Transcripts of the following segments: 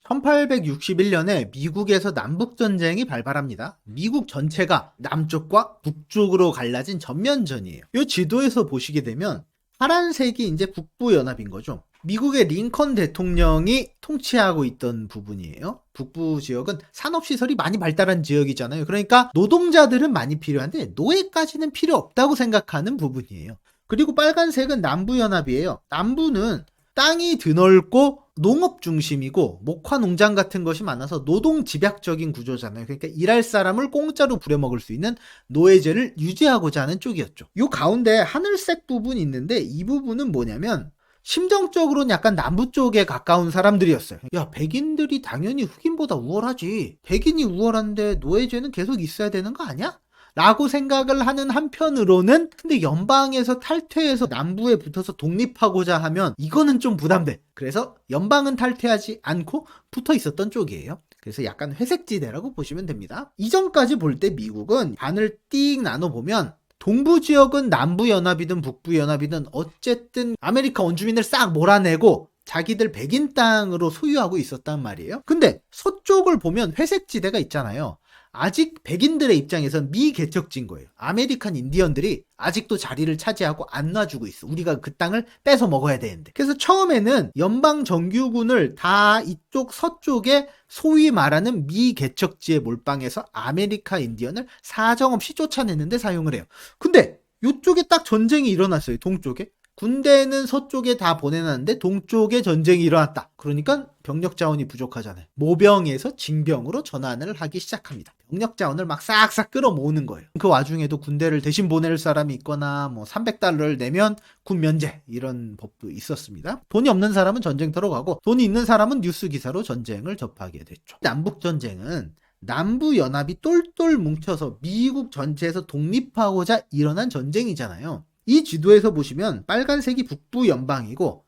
1861년에 미국에서 남북전쟁이 발발합니다. 미국 전체가 남쪽과 북쪽으로 갈라진 전면전이에요. 이 지도에서 보시게 되면 파란색이 이제 북부연합인 거죠. 미국의 링컨 대통령이 통치하고 있던 부분이에요. 북부 지역은 산업시설이 많이 발달한 지역이잖아요. 그러니까 노동자들은 많이 필요한데 노예까지는 필요 없다고 생각하는 부분이에요. 그리고 빨간색은 남부연합이에요. 남부는 땅이 드넓고 농업 중심이고 목화 농장 같은 것이 많아서 노동 집약적인 구조잖아요. 그러니까 일할 사람을 공짜로 부려먹을 수 있는 노예제를 유지하고자 하는 쪽이었죠. 이 가운데 하늘색 부분이 있는데 이 부분은 뭐냐면 심정적으로는 약간 남부 쪽에 가까운 사람들이었어요. 야, 백인들이 당연히 흑인보다 우월하지. 백인이 우월한데 노예제는 계속 있어야 되는 거 아니야? 라고 생각을 하는 한편으로는 근데 연방에서 탈퇴해서 남부에 붙어서 독립하고자 하면 이거는 좀 부담돼. 그래서 연방은 탈퇴하지 않고 붙어 있었던 쪽이에요. 그래서 약간 회색지대라고 보시면 됩니다. 이전까지 볼 때 미국은 반을 띡 나눠보면 동부 지역은 남부연합이든 북부연합이든 어쨌든 아메리카 원주민을 싹 몰아내고 자기들 백인 땅으로 소유하고 있었단 말이에요. 근데 서쪽을 보면 회색지대가 있잖아요. 아직 백인들의 입장에선 미개척지인 거예요. 아메리칸 인디언들이 아직도 자리를 차지하고 안 놔주고 있어. 우리가 그 땅을 뺏어 먹어야 되는데. 그래서 처음에는 연방 정규군을 다 이쪽 서쪽에 소위 말하는 미개척지에 몰빵해서 아메리카 인디언을 사정없이 쫓아내는데 사용을 해요. 근데 이쪽에 딱 전쟁이 일어났어요. 동쪽에. 군대는 서쪽에 다 보내놨는데 동쪽에 전쟁이 일어났다. 그러니까 병력 자원이 부족하잖아요. 모병에서 징병으로 전환을 하기 시작합니다. 병력 자원을 막 싹싹 끌어모으는 거예요. 그 와중에도 군대를 대신 보낼 사람이 있거나 뭐 300달러를 내면 군 면제 이런 법도 있었습니다. 돈이 없는 사람은 전쟁터로 가고 돈이 있는 사람은 뉴스 기사로 전쟁을 접하게 됐죠. 남북 전쟁은 남부연합이 똘똘 뭉쳐서 미국 전체에서 독립하고자 일어난 전쟁이잖아요. 이 지도에서 보시면 빨간색이 북부 연방이고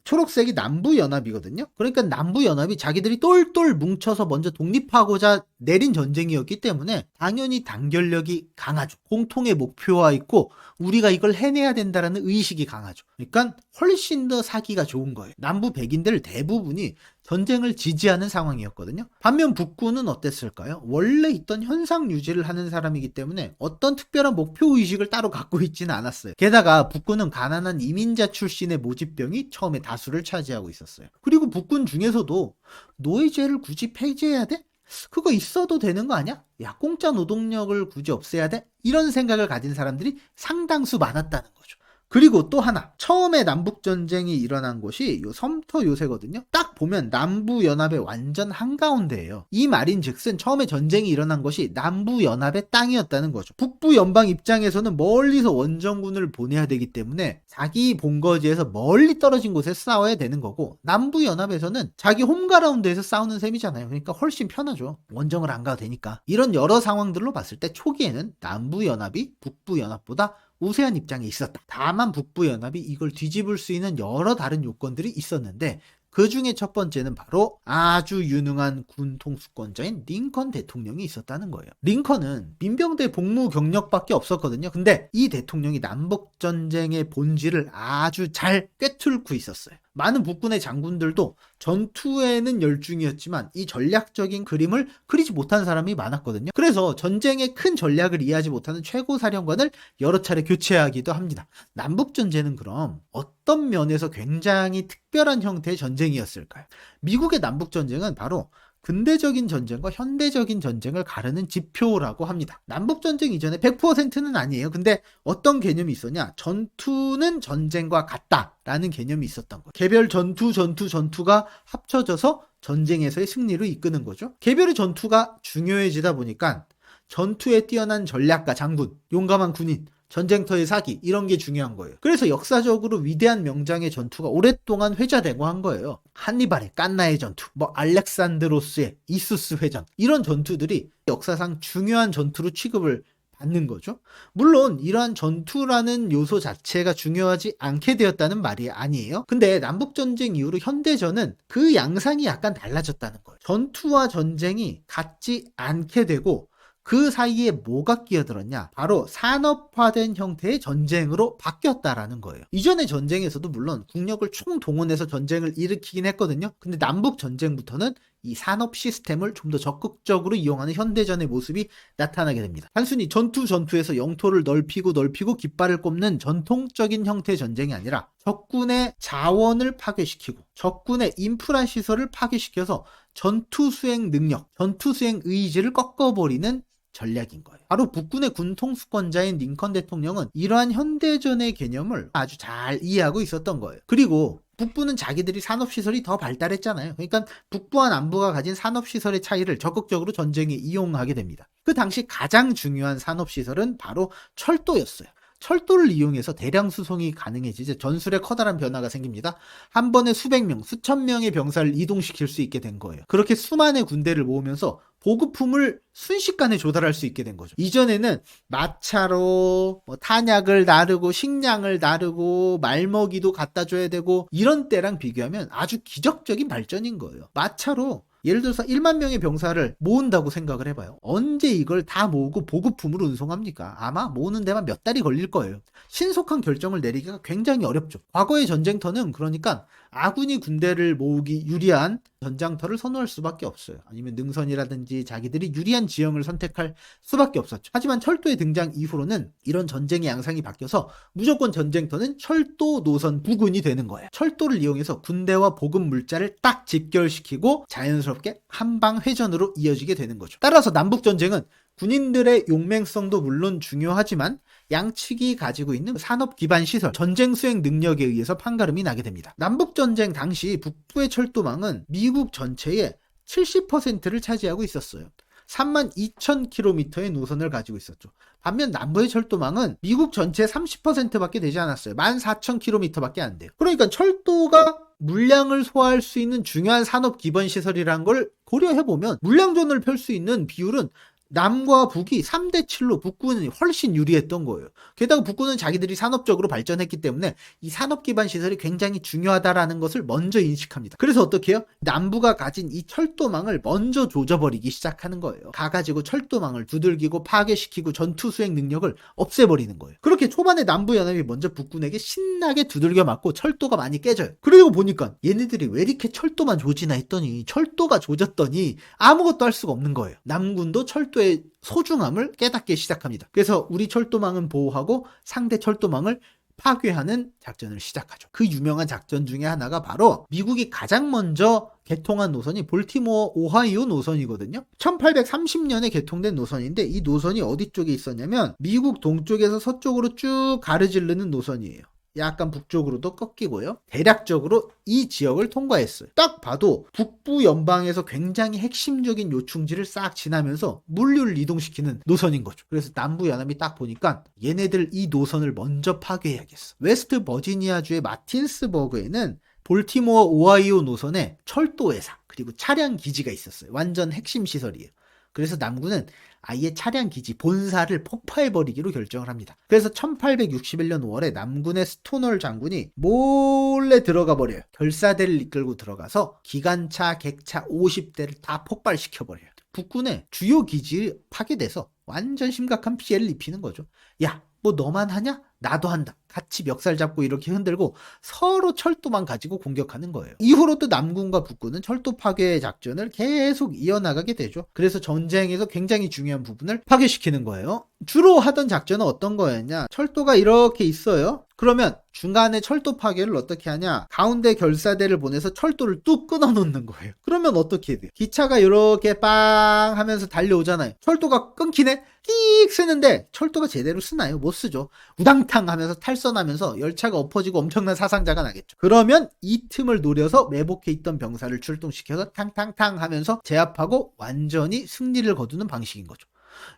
초록색이 남부 연합이거든요. 그러니까 남부 연합이 자기들이 똘똘 뭉쳐서 먼저 독립하고자 내린 전쟁이었기 때문에 당연히 단결력이 강하죠. 공통의 목표와 있고 우리가 이걸 해내야 된다라는 의식이 강하죠. 그러니까 훨씬 더 사기가 좋은 거예요. 남부 백인들 대부분이 전쟁을 지지하는 상황이었거든요. 반면 북부는 어땠을까요? 원래 있던 현상 유지를 하는 사람이기 때문에 어떤 특별한 목표의식을 따로 갖고 있지는 않았어요. 게다가 북부는 가난한 이민자 출신의 모집병이 처음에 다수를 차지하고 있었어요. 그리고 북군 중에서도 노예제를 굳이 폐지해야 돼? 그거 있어도 되는 거 아니야? 야, 공짜 노동력을 굳이 없애야 돼? 이런 생각을 가진 사람들이 상당수 많았다는 거죠. 그리고 또 하나, 처음에 남북전쟁이 일어난 곳이 요 섬터 요새거든요. 딱 보면 남부연합의 완전 한가운데예요. 이 말인 즉슨 처음에 전쟁이 일어난 것이 남부연합의 땅이었다는 거죠. 북부연방 입장에서는 멀리서 원정군을 보내야 되기 때문에 자기 본거지에서 멀리 떨어진 곳에 싸워야 되는 거고, 남부연합에서는 자기 홈그라운드에서 싸우는 셈이잖아요. 그러니까 훨씬 편하죠. 원정을 안 가도 되니까. 이런 여러 상황들로 봤을 때 초기에는 남부연합이 북부연합보다 우세한 입장에 있었다. 다만 북부연합이 이걸 뒤집을 수 있는 여러 다른 요건들이 있었는데 그 중에 첫 번째는 바로 아주 유능한 군 통수권자인 링컨 대통령이 있었다는 거예요. 링컨은 민병대 복무 경력밖에 없었거든요. 근데 이 대통령이 남북전쟁의 본질을 아주 잘 꿰뚫고 있었어요. 많은 북군의 장군들도 전투에는 열중이었지만 이 전략적인 그림을 그리지 못한 사람이 많았거든요. 그래서 전쟁의 큰 전략을 이해하지 못하는 최고사령관을 여러 차례 교체하기도 합니다. 남북전쟁은 그럼 어떤 면에서 굉장히 특별한 형태의 전쟁이었을까요? 미국의 남북전쟁은 바로 근대적인 전쟁과 현대적인 전쟁을 가르는 지표라고 합니다. 남북전쟁 이전에 100%는 아니에요. 근데 어떤 개념이 있었냐? 전투는 전쟁과 같다라는 개념이 있었던 거예요. 개별 전투가 합쳐져서 전쟁에서의 승리를 이끄는 거죠. 개별의 전투가 중요해지다 보니까 전투에 뛰어난 전략가 장군, 용감한 군인, 전쟁터의 사기 이런 게 중요한 거예요. 그래서 역사적으로 위대한 명장의 전투가 오랫동안 회자되고 한 거예요. 한니발의 깐나의 전투, 알렉산드로스의 이수스 회전 이런 전투들이 역사상 중요한 전투로 취급을 받는 거죠. 물론 이러한 전투라는 요소 자체가 중요하지 않게 되었다는 말이 아니에요. 근데 남북전쟁 이후로 현대전은 그 양상이 약간 달라졌다는 거예요. 전투와 전쟁이 같지 않게 되고 그 사이에 뭐가 끼어들었냐? 바로 산업화된 형태의 전쟁으로 바뀌었다라는 거예요. 이전의 전쟁에서도 물론 국력을 총동원해서 전쟁을 일으키긴 했거든요. 근데 남북 전쟁부터는 이 산업 시스템을 좀 더 적극적으로 이용하는 현대전의 모습이 나타나게 됩니다. 단순히 전투에서 영토를 넓히고 깃발을 꼽는 전통적인 형태의 전쟁이 아니라 적군의 자원을 파괴시키고 적군의 인프라 시설을 파괴시켜서 전투 수행 능력, 전투 수행 의지를 꺾어버리는 전략인 거예요. 바로 북군의 군 통수권자인 링컨 대통령은 이러한 현대전의 개념을 아주 잘 이해하고 있었던 거예요. 그리고 북부는 자기들이 산업시설이 더 발달했잖아요. 그러니까 북부와 남부가 가진 산업시설의 차이를 적극적으로 전쟁에 이용하게 됩니다. 그 당시 가장 중요한 산업시설은 바로 철도였어요. 철도를 이용해서 대량 수송이 가능해지자 전술에 커다란 변화가 생깁니다. 한 번에 수백 명, 수천 명의 병사를 이동시킬 수 있게 된 거예요. 그렇게 수만의 군대를 모으면서 보급품을 순식간에 조달할 수 있게 된 거죠. 이전에는 마차로 탄약을 나르고 식량을 나르고 말먹이도 갖다 줘야 되고 이런 때랑 비교하면 아주 기적적인 발전인 거예요. 마차로 예를 들어서 1만 명의 병사를 모은다고 생각을 해봐요. 언제 이걸 다 모으고 보급품으로 운송합니까? 아마 모으는 데만 몇 달이 걸릴 거예요. 신속한 결정을 내리기가 굉장히 어렵죠. 과거의 전쟁터는 그러니까 아군이 군대를 모으기 유리한 전장터를 선호할 수밖에 없어요. 아니면 능선이라든지 자기들이 유리한 지형을 선택할 수밖에 없었죠. 하지만 철도의 등장 이후로는 이런 전쟁의 양상이 바뀌어서 무조건 전쟁터는 철도 노선 부근이 되는 거예요. 철도를 이용해서 군대와 보급 물자를 딱 집결시키고 자연스럽게 한방 회전으로 이어지게 되는 거죠. 따라서 남북전쟁은 군인들의 용맹성도 물론 중요하지만 양측이 가지고 있는 산업 기반 시설, 전쟁 수행 능력에 의해서 판가름이 나게 됩니다. 남북전쟁 당시 북부의 철도망은 미국 전체의 70%를 차지하고 있었어요. 32,000km의 노선을 가지고 있었죠. 반면 남부의 철도망은 미국 전체의 30%밖에 되지 않았어요. 14,000km밖에 안 돼요. 그러니까 철도가 물량을 소화할 수 있는 중요한 산업 기반 시설이라는 걸 고려해보면 물량전을 펼 수 있는 비율은 남과 북이 3대7로 북군은 훨씬 유리했던 거예요. 게다가 북군은 자기들이 산업적으로 발전했기 때문에 이 산업 기반 시설이 굉장히 중요하다라는 것을 먼저 인식합니다. 그래서 어떻게 해요? 남부가 가진 이 철도망을 먼저 조져버리기 시작하는 거예요. 가가지고 철도망을 두들기고 파괴시키고 전투 수행 능력을 없애버리는 거예요. 그렇게 초반에 남부연합이 먼저 북군에게 신나게 두들겨 맞고 철도가 많이 깨져요. 그리고 보니까 얘네들이 왜 이렇게 철도만 조지나 했더니 철도가 조졌더니 아무것도 할 수가 없는 거예요. 남군도 철도의 소중함을 깨닫기 시작합니다. 그래서 우리 철도망은 보호하고 상대 철도망을 파괴하는 작전을 시작하죠. 그 유명한 작전 중에 하나가 바로 미국이 가장 먼저 개통한 노선이 볼티모어 오하이오 노선이거든요. 1830년에 개통된 노선인데 이 노선이 어디 쪽에 있었냐면 미국 동쪽에서 서쪽으로 쭉 가르지르는 노선이에요. 약간 북쪽으로도 꺾이고요. 대략적으로 이 지역을 통과했어요. 딱 봐도 북부 연방에서 굉장히 핵심적인 요충지를 싹 지나면서 물류를 이동시키는 노선인 거죠. 그래서 남부 연합이 딱 보니까 얘네들 이 노선을 먼저 파괴해야겠어. 웨스트 버지니아주의 마틴스버그에는 볼티모어 오하이오 노선에 철도회사 그리고 차량 기지가 있었어요. 완전 핵심 시설이에요. 그래서 남군은 아예 차량 기지 본사를 폭파해버리기로 결정을 합니다. 그래서 1861년 5월에 남군의 스토널 장군이 몰래 들어가 버려요. 결사대를 이끌고 들어가서 기관차, 객차 50대를 다 폭발시켜버려요. 북군의 주요 기지 파괴돼서 완전 심각한 피해를 입히는 거죠. 야, 뭐 너만 하냐? 나도 한다. 같이 멱살 잡고 이렇게 흔들고 서로 철도만 가지고 공격하는 거예요. 이후로 또 남군과 북군은 철도 파괴 작전을 계속 이어나가게 되죠. 그래서 전쟁에서 굉장히 중요한 부분을 파괴시키는 거예요. 주로 하던 작전은 어떤 거였냐? 철도가 이렇게 있어요. 그러면 중간에 철도 파괴를 어떻게 하냐? 가운데 결사대를 보내서 철도를 뚝 끊어놓는 거예요. 그러면 어떻게 돼요? 기차가 이렇게 빵 하면서 달려오잖아요. 철도가 끊기네? 띡 쓰는데 철도가 제대로 쓰나요? 못 쓰죠. 우당탕 하면서 탈선하면서 열차가 엎어지고 엄청난 사상자가 나겠죠. 그러면 이 틈을 노려서 매복해 있던 병사를 출동시켜서 탕탕탕 하면서 제압하고 완전히 승리를 거두는 방식인 거죠.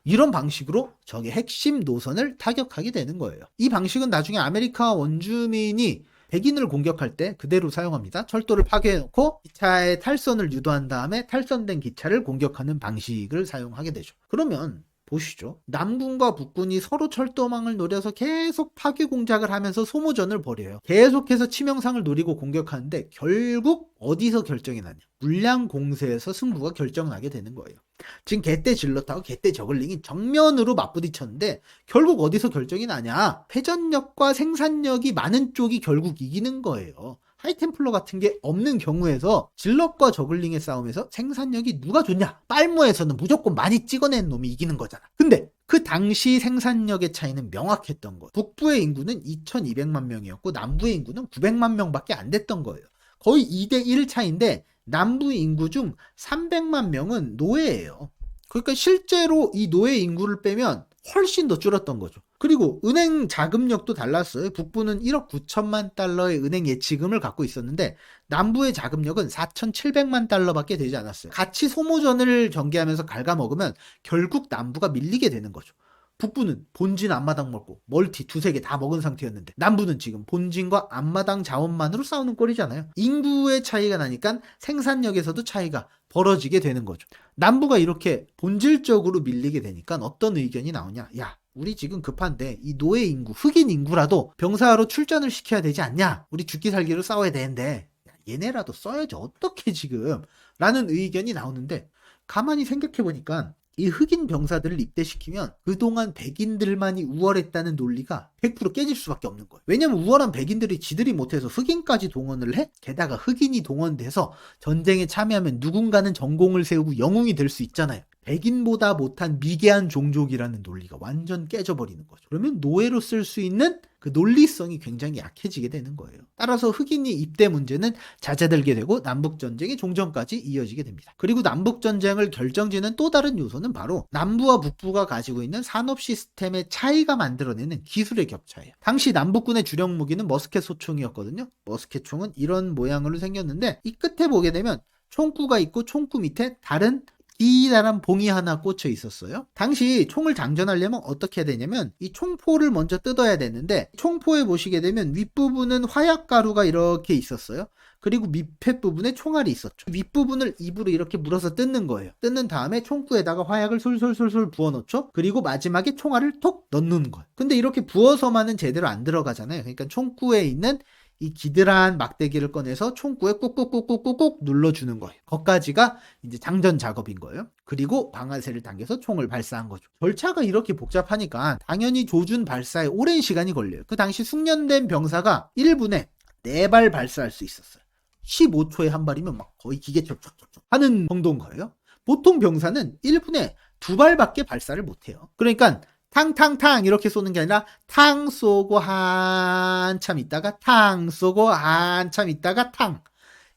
이런 방식으로 적의 핵심 노선을 타격하게 되는 거예요. 이 방식은 나중에 아메리카 원주민이 백인을 공격할 때 그대로 사용합니다. 철도를 파괴해놓고 기차의 탈선을 유도한 다음에 탈선된 기차를 공격하는 방식을 사용하게 되죠. 그러면 보시죠. 남군과 북군이 서로 철도망을 노려서 계속 파괴 공작을 하면서 소모전을 벌여요. 계속해서 치명상을 노리고 공격하는데 결국 어디서 결정이 나냐? 물량 공세에서 승부가 결정나게 되는 거예요. 지금 개떼 질럿하고 개떼 저글링이 정면으로 맞부딪혔는데 결국 어디서 결정이 나냐? 회전력과 생산력이 많은 쪽이 결국 이기는 거예요. 하이템플러 같은 게 없는 경우에서 질럿과 저글링의 싸움에서 생산력이 누가 좋냐? 빨무에서는 무조건 많이 찍어낸 놈이 이기는 거잖아. 근데 그 당시 생산력의 차이는 명확했던 거예요. 북부의 인구는 2200만 명이었고 남부의 인구는 900만 명밖에 안 됐던 거예요. 거의 2대1 차이인데 남부 인구 중 300만 명은 노예예요. 그러니까 실제로 이 노예 인구를 빼면 훨씬 더 줄었던 거죠. 그리고 은행 자금력도 달랐어요. 북부는 1억 9천만 달러의 은행 예치금을 갖고 있었는데 남부의 자금력은 4,700만 달러밖에 되지 않았어요. 같이 소모전을 전개하면서 갉아먹으면 결국 남부가 밀리게 되는 거죠. 북부는 본진 앞마당 먹고 멀티 두세 개 다 먹은 상태였는데 남부는 지금 본진과 앞마당 자원만으로 싸우는 꼴이잖아요. 인구의 차이가 나니까 생산력에서도 차이가 벌어지게 되는 거죠. 남부가 이렇게 본질적으로 밀리게 되니까 어떤 의견이 나오냐? 야, 우리 지금 급한데 이 노예 인구, 흑인 인구라도 병사로 출전을 시켜야 되지 않냐? 우리 죽기 살기로 싸워야 되는데 얘네라도 써야지 어떻게 지금? 라는 의견이 나오는데 가만히 생각해보니까 이 흑인 병사들을 입대시키면 그동안 백인들만이 우월했다는 논리가 100% 깨질 수밖에 없는 거예요. 왜냐면 우월한 백인들이 지들이 못해서 흑인까지 동원을 해? 게다가 흑인이 동원돼서 전쟁에 참여하면 누군가는 전공을 세우고 영웅이 될 수 있잖아요. 백인보다 못한 미개한 종족이라는 논리가 완전 깨져버리는 거죠. 그러면 노예로 쓸 수 있는 그 논리성이 굉장히 약해지게 되는 거예요. 따라서 흑인이 입대 문제는 잦아들게 되고 남북전쟁이 종전까지 이어지게 됩니다. 그리고 남북전쟁을 결정짓는 또 다른 요소는 바로 남부와 북부가 가지고 있는 산업 시스템의 차이가 만들어내는 기술의 격차예요. 당시 남북군의 주력 무기는 머스켓 소총이었거든요. 머스켓 총은 이런 모양으로 생겼는데 이 끝에 보게 되면 총구가 있고 총구 밑에 다른 기다란 봉이 하나 꽂혀 있었어요. 당시 총을 장전하려면 어떻게 해야 되냐면 이 총포를 먼저 뜯어야 되는데 총포에 보시게 되면 윗부분은 화약가루가 이렇게 있었어요. 그리고 밑에 부분에 총알이 있었죠. 윗부분을 입으로 이렇게 물어서 뜯는 거예요. 뜯는 다음에 총구에다가 화약을 솔솔솔솔 부어 넣죠. 그리고 마지막에 총알을 톡 넣는 거예요. 근데 이렇게 부어서만은 제대로 안 들어가잖아요. 그러니까 총구에 있는 이 기드란 막대기를 꺼내서 총구에 꾹꾹꾹꾹꾹꾹 눌러주는 거예요. 거기까지가 이제 장전 작업인 거예요. 그리고 방아쇠를 당겨서 총을 발사한 거죠. 절차가 이렇게 복잡하니까 당연히 조준 발사에 오랜 시간이 걸려요. 그 당시 숙련된 병사가 1분에 4발 발사할 수 있었어요. 15초에 한 발이면 막 거의 기계처럼 촉촉촉 하는 정도인 거예요. 보통 병사는 1분에 2발밖에 발사를 못해요. 그러니까 탕탕탕 이렇게 쏘는 게 아니라 탕 쏘고 한참 있다가 탕 쏘고 한참 있다가 탕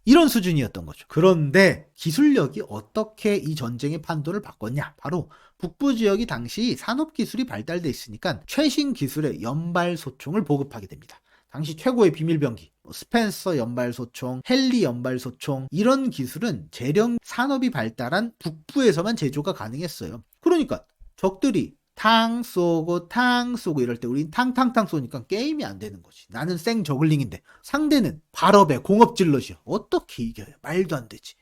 이런 수준이었던 거죠. 그런데 기술력이 어떻게 이 전쟁의 판도를 바꿨냐? 바로 북부 지역이 당시 산업기술이 발달돼 있으니까 최신 기술의 연발소총을 보급하게 됩니다. 당시 최고의 비밀병기, 스펜서 연발소총, 헨리 연발소총 이런 기술은 재령 산업이 발달한 북부에서만 제조가 가능했어요. 그러니까 적들이 탕 쏘고 이럴 때 우린 탕탕탕 쏘니까 게임이 안 되는 거지. 나는 생 저글링인데 상대는 발업에 공업질럿이야. 어떻게 이겨요? 말도 안 되지.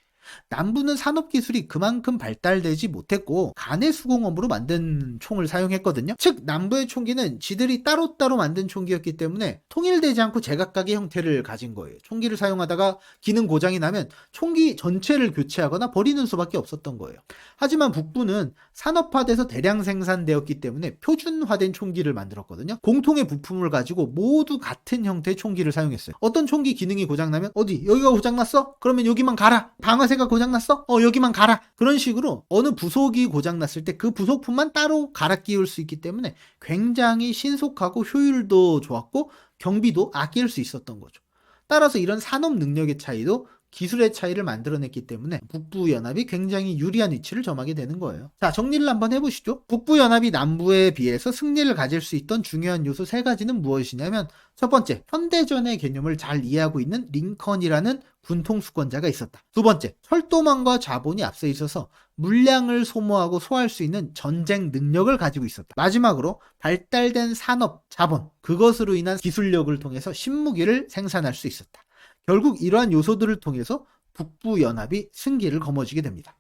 남부는 산업기술이 그만큼 발달되지 못했고 간의 수공업으로 만든 총을 사용했거든요. 즉 남부의 총기는 지들이 따로따로 만든 총기였기 때문에 통일되지 않고 제각각의 형태를 가진 거예요. 총기를 사용하다가 기능 고장이 나면 총기 전체를 교체하거나 버리는 수밖에 없었던 거예요. 하지만 북부는 산업화돼서 대량 생산되었기 때문에 표준화된 총기를 만들었거든요. 공통의 부품을 가지고 모두 같은 형태의 총기를 사용했어요. 어떤 총기 기능이 고장나면 어디 여기가 고장났어? 그러면 여기만 가라. 방아쇠가 고장났어? 여기만 가라. 그런 식으로 어느 부속이 고장났을 때 그 부속품만 따로 갈아 끼울 수 있기 때문에 굉장히 신속하고 효율도 좋았고 경비도 아낄 수 있었던 거죠. 따라서 이런 산업 능력의 차이도 기술의 차이를 만들어냈기 때문에 북부연합이 굉장히 유리한 위치를 점하게 되는 거예요. 자, 정리를 한번 해보시죠. 북부연합이 남부에 비해서 승리를 가질 수 있던 중요한 요소 3가지는 무엇이냐면 첫 번째, 현대전의 개념을 잘 이해하고 있는 링컨이라는 군통수권자가 있었다. 두 번째, 철도망과 자본이 앞서 있어서 물량을 소모하고 소화할 수 있는 전쟁 능력을 가지고 있었다. 마지막으로 발달된 산업, 자본, 그것으로 인한 기술력을 통해서 신무기를 생산할 수 있었다. 결국 이러한 요소들을 통해서 북부연합이 승기를 거머쥐게 됩니다.